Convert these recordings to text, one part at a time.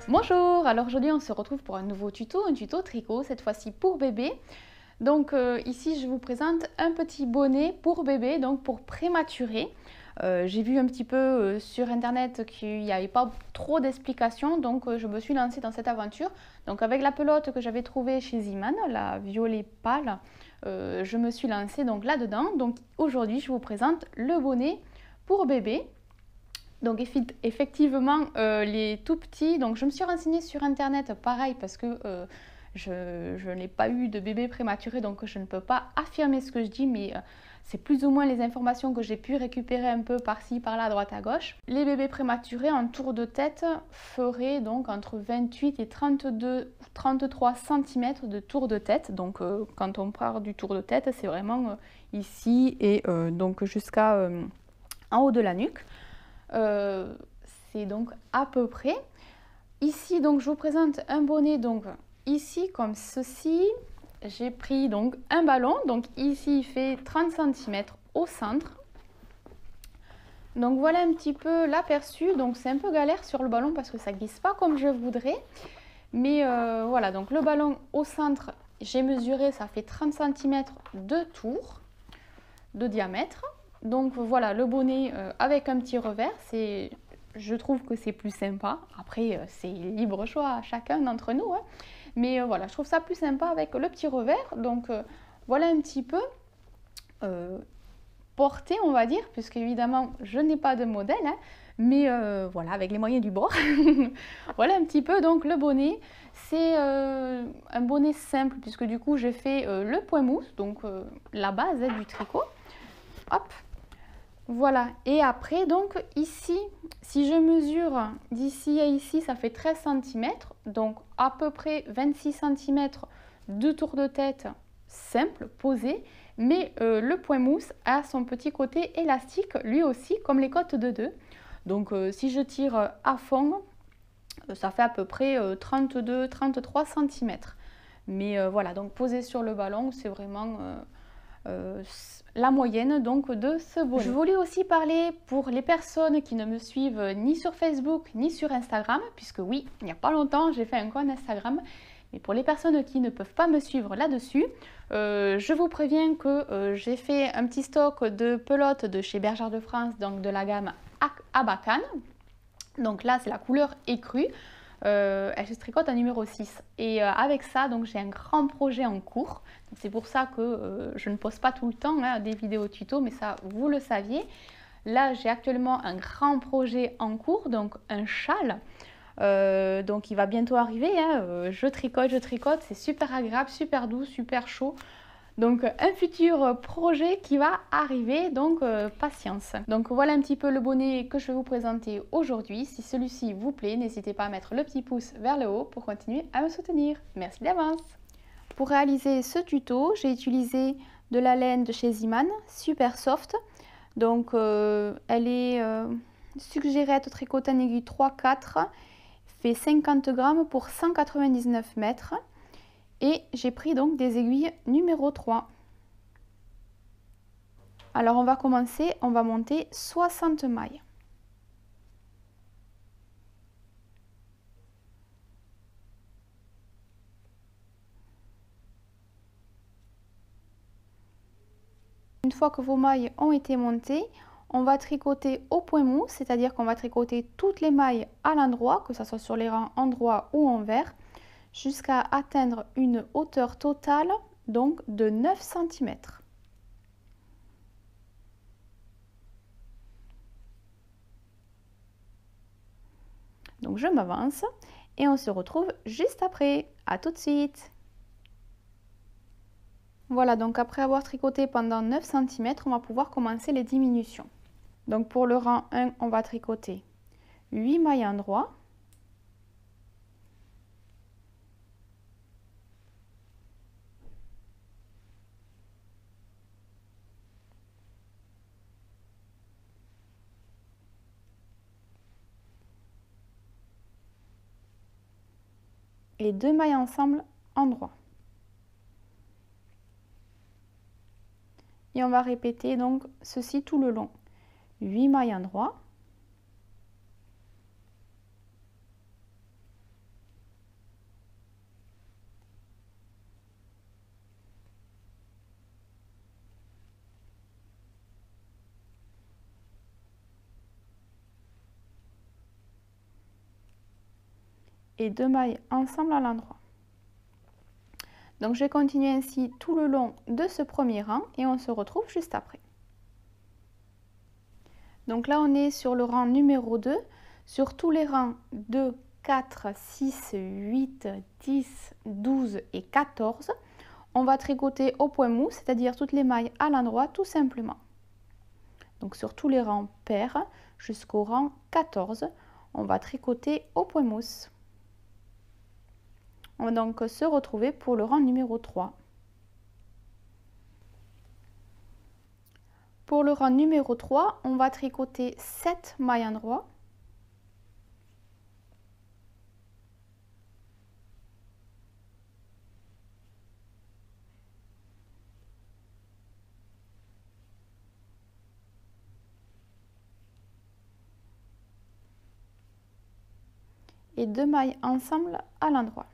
Bonjour, alors aujourd'hui on se retrouve pour un nouveau tuto, un tuto tricot, cette fois-ci pour bébé. Donc ici je vous présente un petit bonnet pour bébé, donc pour prématuré. J'ai vu un petit peu sur internet qu'il n'y avait pas trop d'explications, donc je me suis lancée dans cette aventure. Donc avec la pelote que j'avais trouvée chez Ziman, la violet pâle, je me suis lancée donc là-dedans. Donc aujourd'hui je vous présente le bonnet pour bébé. Donc effectivement, les tout petits, donc je me suis renseignée sur internet pareil parce que je n'ai pas eu de bébé prématuré, donc je ne peux pas affirmer ce que je dis, mais c'est plus ou moins les informations que j'ai pu récupérer un peu par-ci, par-là, à droite, à gauche. Les bébés prématurés en tour de tête feraient donc entre 28 et 32 ou 33 cm de tour de tête. Donc quand on part du tour de tête, c'est vraiment ici et donc jusqu'à en haut de la nuque. C'est donc à peu près. Ici donc je vous présente un bonnet, donc ici comme ceci. J'ai pris donc un ballon, donc ici il fait 30 cm au centre. Donc voilà un petit peu l'aperçu. Donc c'est un peu galère sur le ballon parce que ça glisse pas comme je voudrais, mais voilà, donc le ballon au centre, j'ai mesuré, ça fait 30 cm de tour de diamètre. Donc voilà le bonnet avec un petit revers, je trouve que c'est plus sympa. Après c'est libre choix à chacun d'entre nous, hein. Mais voilà, je trouve ça plus sympa avec le petit revers. Donc voilà un petit peu porté, on va dire, puisque évidemment je n'ai pas de modèle, hein, mais voilà, avec les moyens du bord. Voilà un petit peu donc le bonnet. C'est un bonnet simple puisque du coup j'ai fait le point mousse, donc la base du tricot. Hop, voilà, et après donc ici, si je mesure d'ici à ici, ça fait 13 cm, donc à peu près 26 cm de tour de tête simple, posé, mais le point mousse a son petit côté élastique, lui aussi, comme les côtes de 2. Donc si je tire à fond, ça fait à peu près 32-33 cm. Mais voilà, donc posé sur le ballon, c'est vraiment la moyenne donc de ce bonnet. Je voulais aussi parler pour les personnes qui ne me suivent ni sur Facebook ni sur Instagram, puisque oui, il n'y a pas longtemps j'ai fait un compte Instagram, mais pour les personnes qui ne peuvent pas me suivre là-dessus, je vous préviens que j'ai fait un petit stock de pelotes de chez Bergère de France, donc de la gamme Abacan. Donc là c'est la couleur écrue. Elle se tricote en numéro 6 et avec ça donc j'ai un grand projet en cours. C'est pour ça que je ne poste pas tout le temps hein, des vidéos tuto, mais ça vous le saviez. Là j'ai actuellement un grand projet en cours, donc un châle. Donc il va bientôt arriver, hein. Je tricote, c'est super agréable, super doux, super chaud. Donc un futur projet qui va arriver, donc patience. Donc voilà un petit peu le bonnet que je vais vous présenter aujourd'hui. Si celui-ci vous plaît, n'hésitez pas à mettre le petit pouce vers le haut pour continuer à me soutenir. Merci d'avance. Pour réaliser ce tuto, j'ai utilisé de la laine de chez Ziman, super soft. Donc elle est suggérée à être tricotée en aiguille 3-4, fait 50 grammes pour 199 mètres. Et j'ai pris donc des aiguilles numéro 3. Alors on va commencer, on va monter 60 mailles. Une fois que vos mailles ont été montées, on va tricoter au point mou, c'est-à-dire qu'on va tricoter toutes les mailles à l'endroit, que ce soit sur les rangs endroit ou envers, jusqu'à atteindre une hauteur totale donc de 9 cm. Donc je m'avance et on se retrouve juste après. À tout de suite. Voilà, donc après avoir tricoté pendant 9 cm, on va pouvoir commencer les diminutions. Donc pour le rang 1, on va tricoter 8 mailles endroit. Et 2 mailles ensemble endroit. Et on va répéter donc ceci tout le long. 8 mailles endroit. et 2 mailles ensemble à l'endroit. Donc je vais continuer ainsi tout le long de ce premier rang et on se retrouve juste après. Donc là on est sur le rang numéro 2, sur tous les rangs 2, 4, 6, 8, 10, 12 et 14, on va tricoter au point mou, c'est-à-dire toutes les mailles à l'endroit tout simplement. Donc sur tous les rangs pairs jusqu'au rang 14, on va tricoter au point mousse. On va donc se retrouver pour le rang numéro 3. Pour le rang numéro 3, on va tricoter 7 mailles endroits. Et 2 mailles ensemble à l'endroit.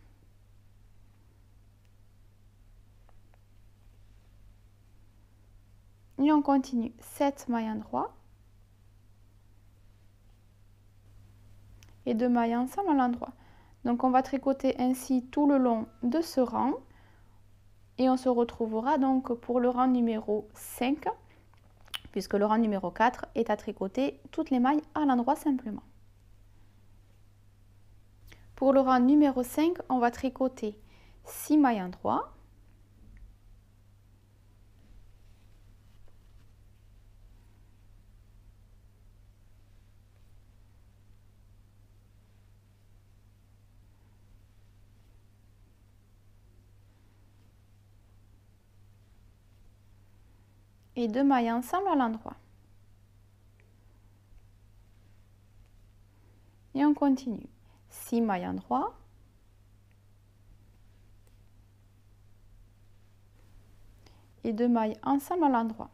Et on continue 7 mailles endroits et 2 mailles ensemble à l'endroit. Donc on va tricoter ainsi tout le long de ce rang et on se retrouvera donc pour le rang numéro 5 puisque le rang numéro 4 est à tricoter toutes les mailles à l'endroit simplement. Pour le rang numéro 5, on va tricoter 6 mailles endroits. Et 2 mailles ensemble à l'endroit. Et on continue. 6 mailles endroits. Et 2 mailles ensemble à l'endroit.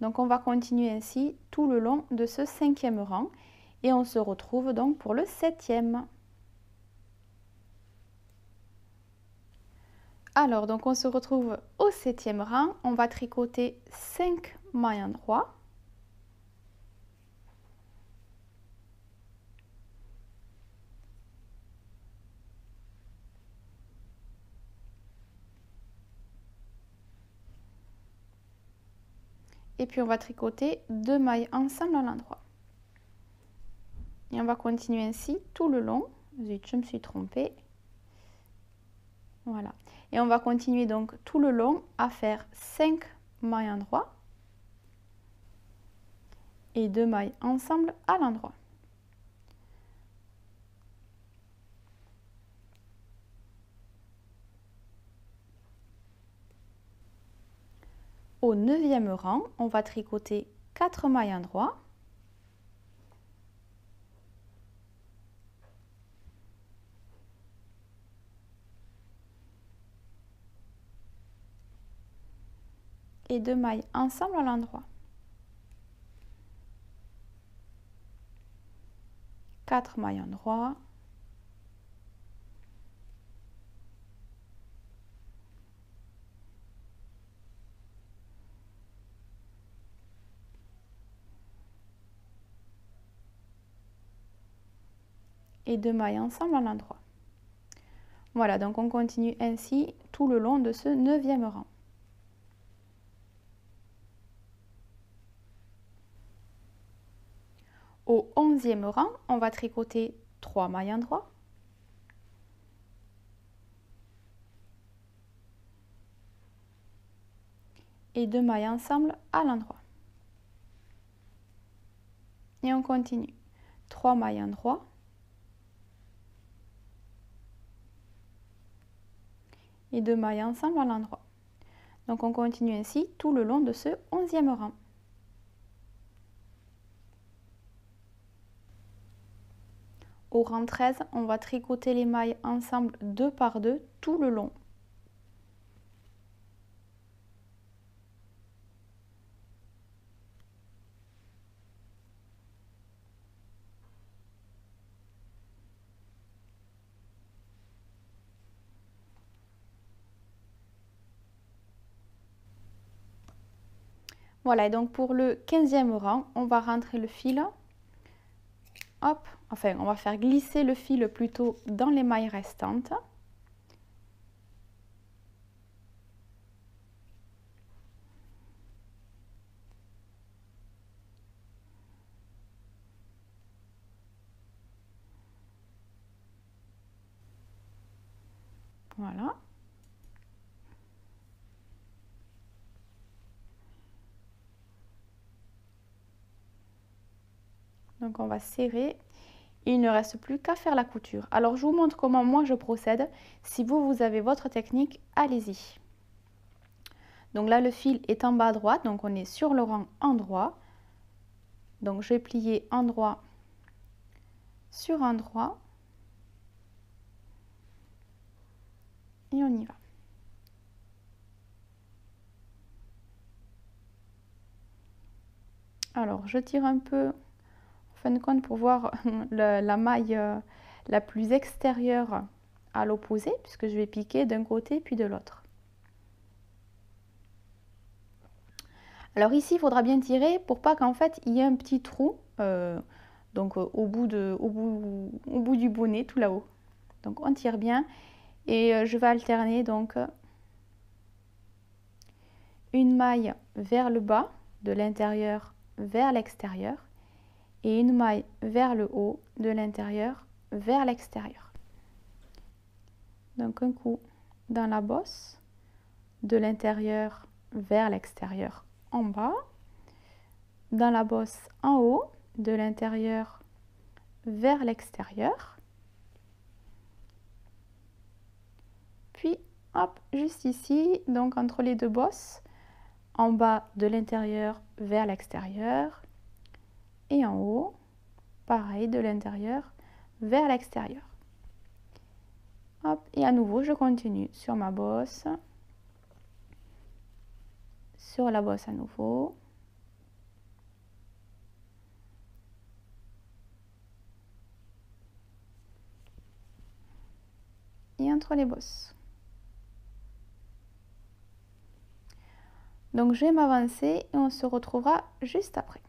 Donc on va continuer ainsi tout le long de ce 5e rang et on se retrouve donc pour le 7e. Alors donc on se retrouve au 7e rang, on va tricoter 5 mailles endroits. Et puis on va tricoter 2 mailles ensemble à l'endroit. Et on va continuer ainsi tout le long. Zut, je me suis trompée. Voilà. Et on va continuer donc tout le long à faire 5 mailles endroits et 2 mailles ensemble à l'endroit. Au 9e rang, on va tricoter 4 mailles endroits. Et 2 mailles ensemble à l'endroit. 4 mailles endroits. Et 2 mailles ensemble à l'endroit. Voilà, donc on continue ainsi tout le long de ce 9e rang. Au 11e rang, on va tricoter 3 mailles endroits. Et 2 mailles ensemble à l'endroit. Et on continue. 3 mailles endroits. Et 2 mailles ensemble à l'endroit. Donc on continue ainsi tout le long de ce 11e rang. Au rang 13, on va tricoter les mailles ensemble 2 par 2 tout le long. Voilà, et donc pour le 15e rang, on va rentrer le fil hop, enfin on va faire glisser le fil plutôt dans les mailles restantes. Voilà. Donc on va serrer. Il ne reste plus qu'à faire la couture. Alors je vous montre comment moi je procède. Si vous avez votre technique, allez-y. Donc là le fil est en bas à droite, donc on est sur le rang endroit. Donc je vais plier endroit sur endroit. Et on y va. Alors je tire un peu en fin de compte pour voir la maille la plus extérieure à l'opposé, puisque je vais piquer d'un côté puis de l'autre. Alors ici il faudra bien tirer pour pas qu'en fait il y ait un petit trou donc au bout du bonnet tout là-haut. Donc on tire bien et je vais alterner donc une maille vers le bas, de l'intérieur vers l'extérieur, et une maille vers le haut, de l'intérieur vers l'extérieur. Donc un coup dans la bosse, de l'intérieur vers l'extérieur en bas, dans la bosse en haut, de l'intérieur vers l'extérieur, puis hop, juste ici, donc entre les deux bosses, en bas de l'intérieur vers l'extérieur et en haut, pareil, de l'intérieur vers l'extérieur. Hop, et à nouveau, je continue sur ma bosse, sur la bosse à nouveau. Et entre les bosses. Donc je vais m'avancer et on se retrouvera juste après.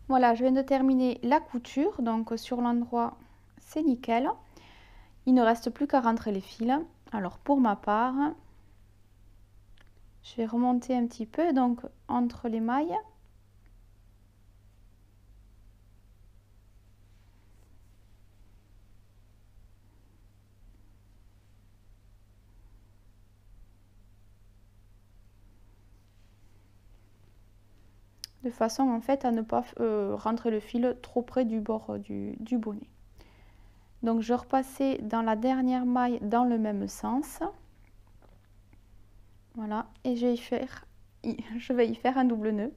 Voilà, je viens de terminer la couture, donc sur l'endroit c'est nickel. Il ne reste plus qu'à rentrer les fils. Alors pour ma part, je vais remonter un petit peu donc entre les mailles. De façon en fait à ne pas rentrer le fil trop près du bord du bonnet. Donc je repassais dans la dernière maille dans le même sens. Voilà, et je vais y faire un double nœud.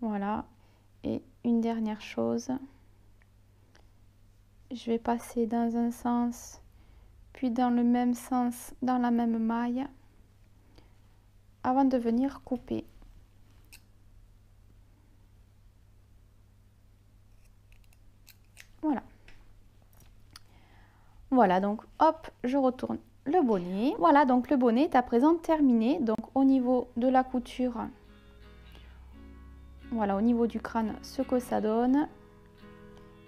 Voilà, et une dernière chose, je vais passer dans un sens, puis dans le même sens, dans la même maille, avant de venir couper. Voilà. Voilà, donc hop, je retourne le bonnet. Voilà, donc le bonnet est à présent terminé. Donc au niveau de la couture, voilà, au niveau du crâne, ce que ça donne,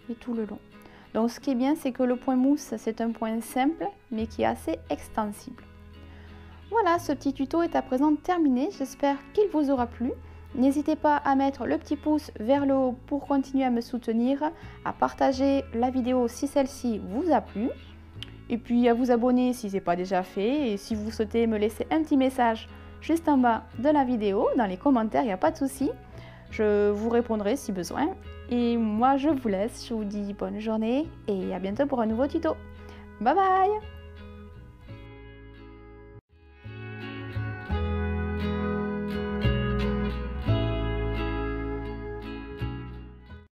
et tout le long. Donc ce qui est bien, c'est que le point mousse, c'est un point simple, mais qui est assez extensible. Voilà, ce petit tuto est à présent terminé. J'espère qu'il vous aura plu. N'hésitez pas à mettre le petit pouce vers le haut pour continuer à me soutenir, à partager la vidéo si celle-ci vous a plu, et puis à vous abonner si ce n'est pas déjà fait. Et si vous souhaitez me laisser un petit message juste en bas de la vidéo, dans les commentaires, il n'y a pas de souci. Je vous répondrai si besoin. Et moi, je vous laisse. Je vous dis bonne journée et à bientôt pour un nouveau tuto. Bye bye!